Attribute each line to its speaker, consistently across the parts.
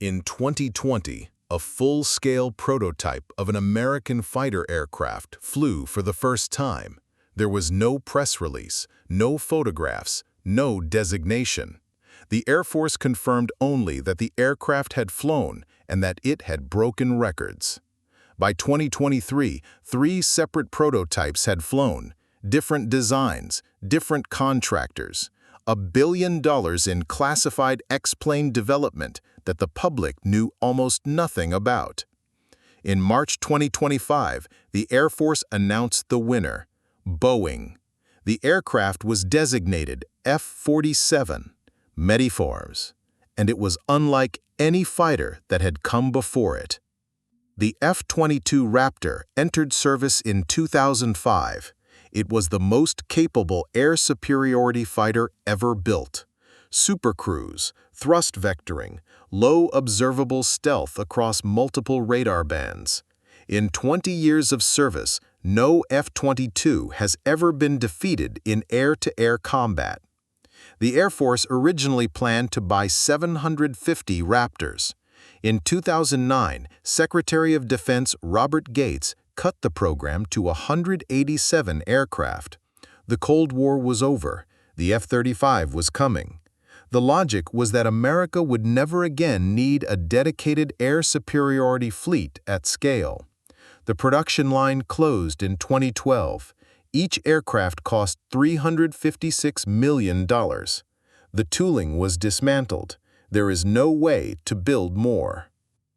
Speaker 1: In 2020, a full-scale prototype of an American fighter aircraft flew for the first time. There was no press release, no photographs, no designation. The Air Force confirmed only that the aircraft had flown and that it had broken records. By 2023, 3 separate prototypes had flown, different designs, different contractors. $1 billion in classified X-plane development that the public knew almost nothing about. In March 2025, the Air Force announced the winner, Boeing. The aircraft was designated F-47, Mediforms, and it was unlike any fighter that had come before it. The F-22 Raptor entered service in 2005. It was the most capable air superiority fighter ever built. Supercruise, thrust vectoring, low observable stealth across multiple radar bands. In 20 years of service, no F-22 has ever been defeated in air-to-air combat. The Air Force originally planned to buy 750 Raptors. In 2009, Secretary of Defense Robert Gates cut the program to 187 aircraft. The Cold War was over. The F-35 was coming. The logic was that America would never again need a dedicated air superiority fleet at scale. The production line closed in 2012. Each aircraft cost $356 million. The tooling was dismantled. There is no way to build more.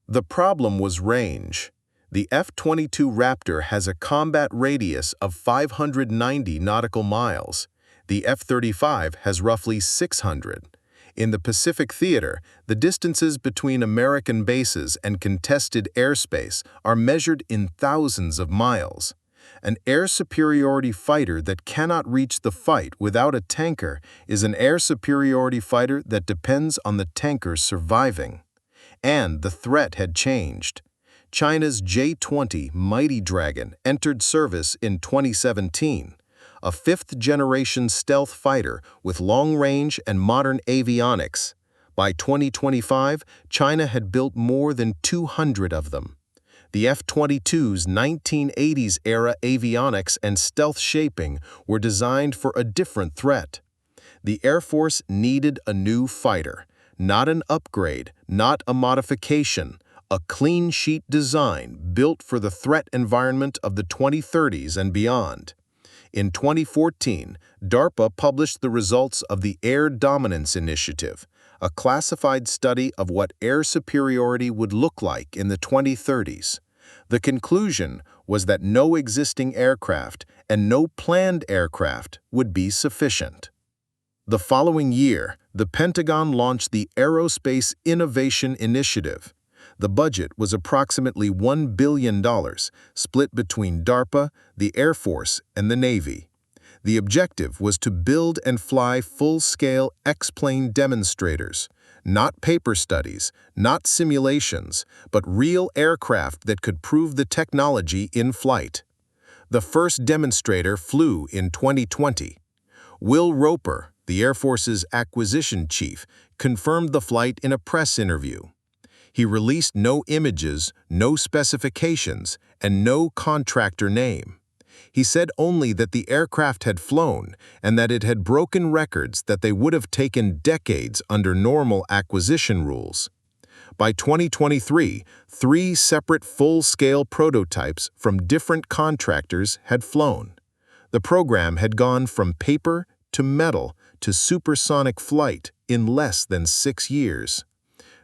Speaker 1: The problem was range. The F-22 Raptor has a combat radius of 590 nautical miles. The F-35 has roughly 600. In the Pacific Theater, the distances between American bases and contested airspace are measured in thousands of miles. An air superiority fighter that cannot reach the fight without a tanker is an air superiority fighter that depends on the tanker surviving. And the threat had changed. China's J-20 Mighty Dragon entered service in 2017, a 5th-generation stealth fighter with long-range and modern avionics. By 2025, China had built more than 200 of them. The F-22's 1980s-era avionics and stealth shaping were designed for a different threat. The Air Force needed a new fighter, not an upgrade, not a modification, a clean-sheet design built for the threat environment of the 2030s and beyond. In 2014, DARPA published the results of the Air Dominance Initiative, a classified study of what air superiority would look like in the 2030s. The conclusion was that no existing aircraft and no planned aircraft would be sufficient. The following year, the Pentagon launched the Aerospace Innovation Initiative. The budget was approximately $1 billion, split between DARPA, the Air Force, and the Navy. The objective was to build and fly full-scale X-plane demonstrators, not paper studies, not simulations, but real aircraft that could prove the technology in flight. The first demonstrator flew in 2020. Will Roper, the Air Force's acquisition chief, confirmed the flight in a press interview. He released no images, no specifications, and no contractor name. He said only that the aircraft had flown and that it had broken records that they would have taken decades under normal acquisition rules. By 2023, 3 separate full-scale prototypes from different contractors had flown. The program had gone from paper to metal to supersonic flight in less than 6 years.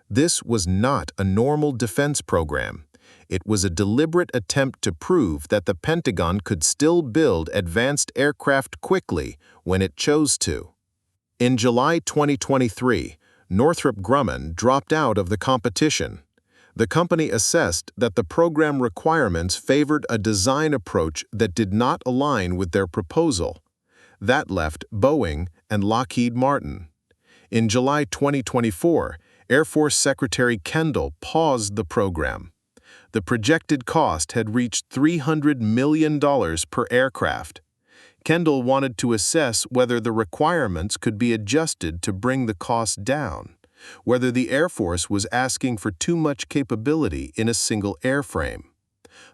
Speaker 1: This was not a normal defense program. It was a deliberate attempt to prove that the Pentagon could still build advanced aircraft quickly when it chose to. In July 2023, Northrop Grumman dropped out of the competition. The company assessed that the program requirements favored a design approach that did not align with their proposal. That left Boeing and Lockheed Martin. In July 2024, Air Force Secretary Kendall paused the program. The projected cost had reached $300 million per aircraft. Kendall wanted to assess whether the requirements could be adjusted to bring the cost down. whether the Air Force was asking for too much capability in a single airframe.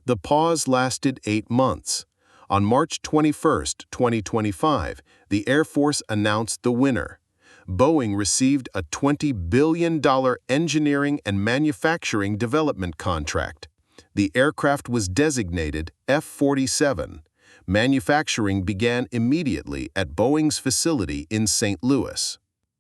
Speaker 1: The pause lasted 8 months. On March 21, 2025, the Air Force announced the winner. Boeing received a $20 billion engineering and manufacturing development contract. The aircraft was designated F-47. Manufacturing began immediately at Boeing's facility in St. Louis.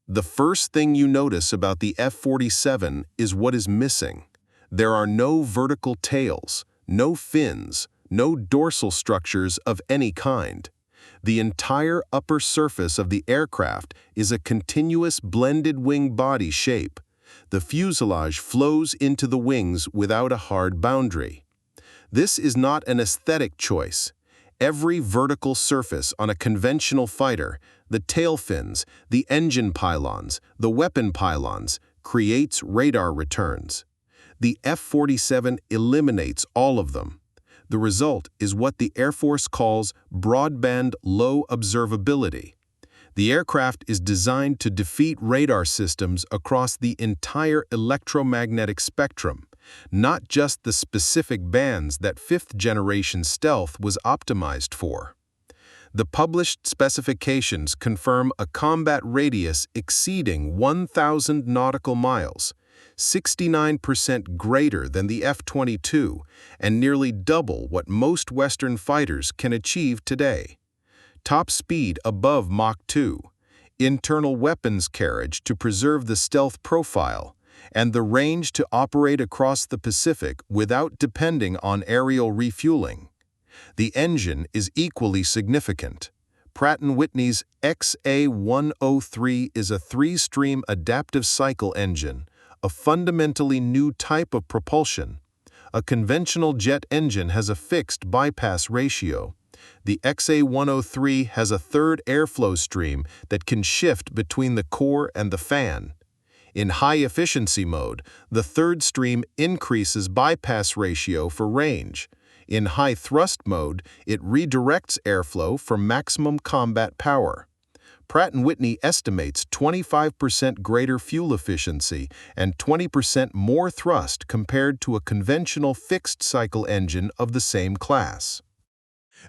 Speaker 1: The first thing you notice about the F-47 is what is missing. There are no vertical tails, no fins, no dorsal structures of any kind. The entire upper surface of the aircraft is a continuous blended wing body shape. The fuselage flows into the wings without a hard boundary. This is not an aesthetic choice. Every vertical surface on a conventional fighter, the tail fins, the engine pylons, the weapon pylons, creates radar returns. The F-47 eliminates all of them. The result is what the Air Force calls broadband low observability. The aircraft is designed to defeat radar systems across the entire electromagnetic spectrum, not just the specific bands that fifth-generation stealth was optimized for. The published specifications confirm a combat radius exceeding 1,000 nautical miles, 69% greater than the F-22, and nearly double what most Western fighters can achieve today. Top speed above Mach 2, internal weapons carriage to preserve the stealth profile, and the range to operate across the Pacific without depending on aerial refueling. The engine is equally significant. Pratt & Whitney's XA-103 is a 3-stream adaptive cycle engine, a fundamentally new type of propulsion. A conventional jet engine has a fixed bypass ratio. The XA-103 has a third airflow stream that can shift between the core and the fan. In high-efficiency mode, the third stream increases bypass ratio for range. In high-thrust mode, it redirects airflow for maximum combat power. Pratt & Whitney estimates 25% greater fuel efficiency and 20% more thrust compared to a conventional fixed-cycle engine of the same class.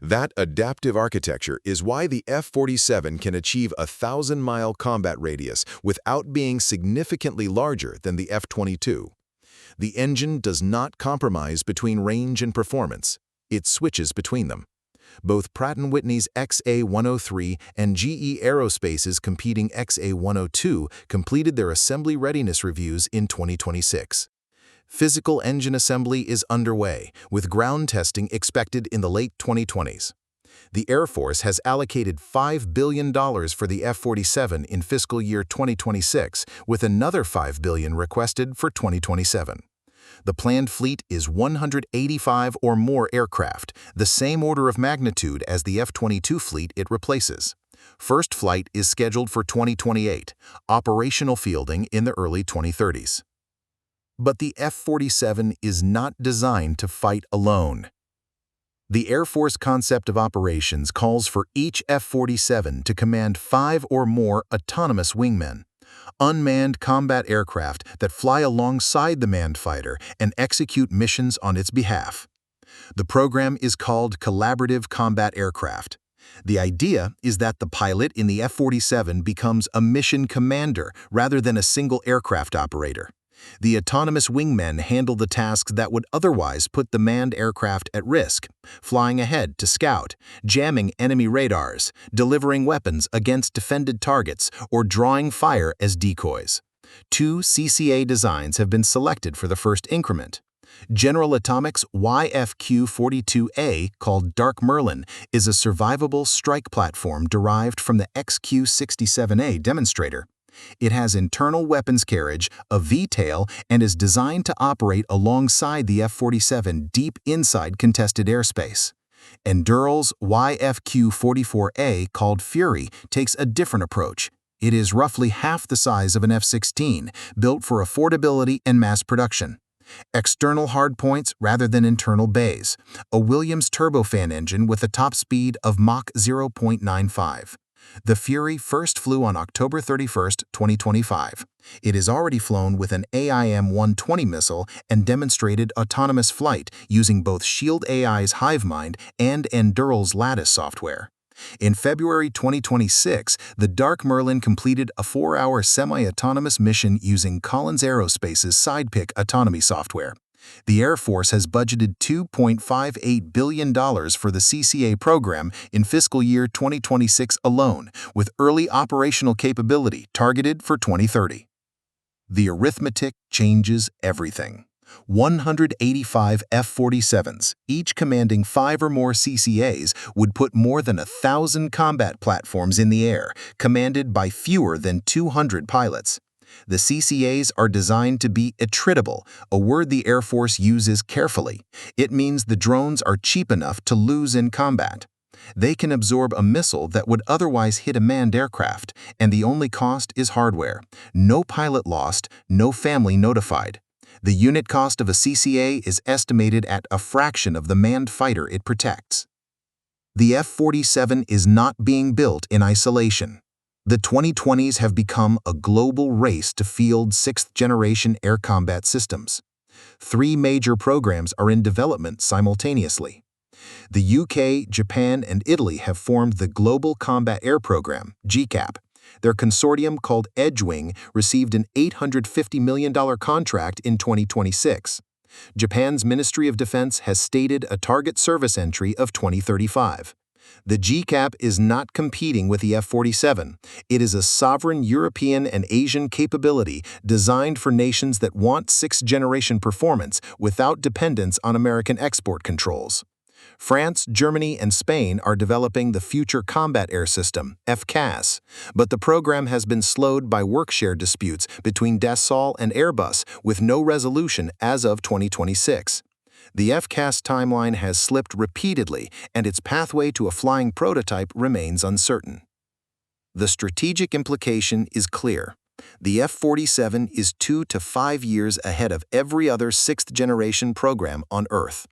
Speaker 2: That adaptive architecture is why the F-47 can achieve a 1,000-mile combat radius without being significantly larger than the F-22. The engine does not compromise between range and performance. It switches between them. Both Pratt & Whitney's XA-103 and GE Aerospace's competing XA-102 completed their assembly readiness reviews in 2026. Physical engine assembly is underway, with ground testing expected in the late 2020s. The Air Force has allocated $5 billion for the F-47 in fiscal year 2026, with another $5 billion requested for 2027. The planned fleet is 185 or more aircraft, the same order of magnitude as the F-22 fleet it replaces. First flight is scheduled for 2028, operational fielding in the early 2030s. But the F-47 is not designed to fight alone. The Air Force concept of operations calls for each F-47 to command 5 or more autonomous wingmen, unmanned combat aircraft that fly alongside the manned fighter and execute missions on its behalf. The program is called Collaborative Combat Aircraft. The idea is that the pilot in the F-47 becomes a mission commander rather than a single aircraft operator. The autonomous wingmen handle the tasks that would otherwise put the manned aircraft at risk, flying ahead to scout, jamming enemy radars, delivering weapons against defended targets, or drawing fire as decoys. 2 CCA designs have been selected for the first increment. General Atomics' YFQ-42A, called Dark Merlin, is a survivable strike platform derived from the XQ-67A demonstrator. It has internal weapons carriage, a V-tail, and is designed to operate alongside the F-47 deep inside contested airspace. Endural's YFQ-44A, called Fury, takes a different approach. It is roughly half the size of an F-16, built for affordability and mass production. External hardpoints rather than internal bays. A Williams turbofan engine with a top speed of Mach 0.95.
Speaker 1: The Fury first flew on October 31, 2025. It is already flown with an AIM-120 missile and demonstrated autonomous flight using both Shield AI's HiveMind and Endural's Lattice software. In February 2026, the Dark Merlin completed a 4-hour semi-autonomous mission using Collins Aerospace's Sidepick autonomy software. The Air Force has budgeted $2.58 billion for the CCA program in fiscal year 2026 alone, with early operational capability targeted for 2030. The arithmetic changes everything. 185 F-47s, each commanding 5 or more CCAs, would put more than 1,000 combat platforms in the air, commanded by fewer than 200 pilots. The CCAs are designed to be attritable, a word the Air Force uses carefully. It means the drones are cheap enough to lose in combat. They can absorb a missile that would otherwise hit a manned aircraft, and the only cost is hardware. No pilot lost, no family notified. The unit cost of a CCA is estimated at a fraction of the manned fighter it protects. The F-47 is not being built in isolation. The 2020s have become a global race to field 6th-generation air combat systems. 3 major programs are in development simultaneously. The UK, Japan, and Italy have formed the Global Combat Air Program, GCAP. Their consortium, called Edgewing, received an $850 million contract in 2026. Japan's Ministry of Defense has stated a target service entry of 2035. The GCAP is not competing with the F-47. It is a sovereign European and Asian capability designed for nations that want 6th-generation performance without dependence on American export controls. France, Germany, and Spain are developing the Future Combat Air System, FCAS, but the program has been slowed by work-share disputes between Dassault and Airbus with no resolution as of 2026. The FCAS timeline has slipped repeatedly, and its pathway to a flying prototype remains uncertain. The strategic implication is clear. The F-47 is 2 to 5 years ahead of every other 6th-generation program on Earth.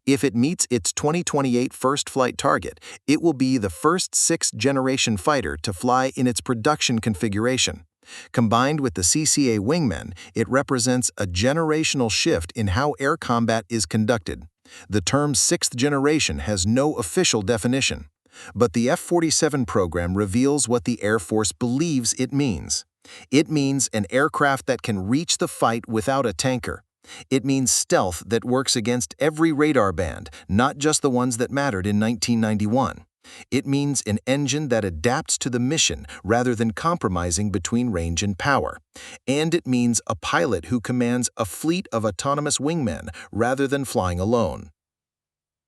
Speaker 1: If it meets its 2028 first flight target, it will be the first 6th-generation fighter to fly in its production configuration. Combined with the CCA wingmen, it represents a generational shift in how air combat is conducted. The term 6th generation has no official definition, but the F-47 program reveals what the Air Force believes it means. It means an aircraft that can reach the fight without a tanker. It means stealth that works against every radar band, not just the ones that mattered in 1991. It means an engine that adapts to the mission rather than compromising between range and power. And it means a pilot who commands a fleet of autonomous wingmen rather than flying alone.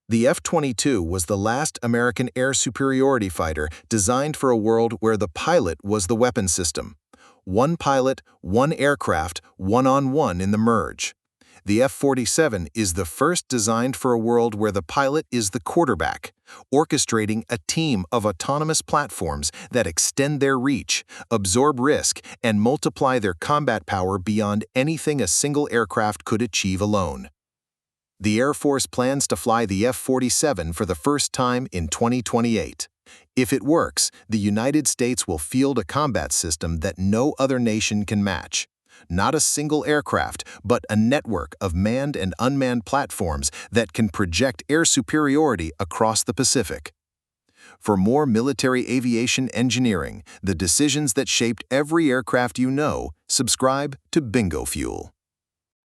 Speaker 1: The F-22 was the last American air superiority fighter designed for a world where the pilot was the weapon system. One pilot, one aircraft, one-on-one in the merge. The F-47 is the first designed for a world where the pilot is the quarterback, orchestrating a team of autonomous platforms that extend their reach, absorb risk, and multiply their combat power beyond anything a single aircraft could achieve alone. The Air Force plans to fly the F-47 for the first time in 2028. If it works, the United States will field a combat system that no other nation can match. Not a single aircraft, but a network of manned and unmanned platforms that can project air superiority across the Pacific. For more military aviation engineering, the decisions that shaped every aircraft you know, subscribe to BingoFuel.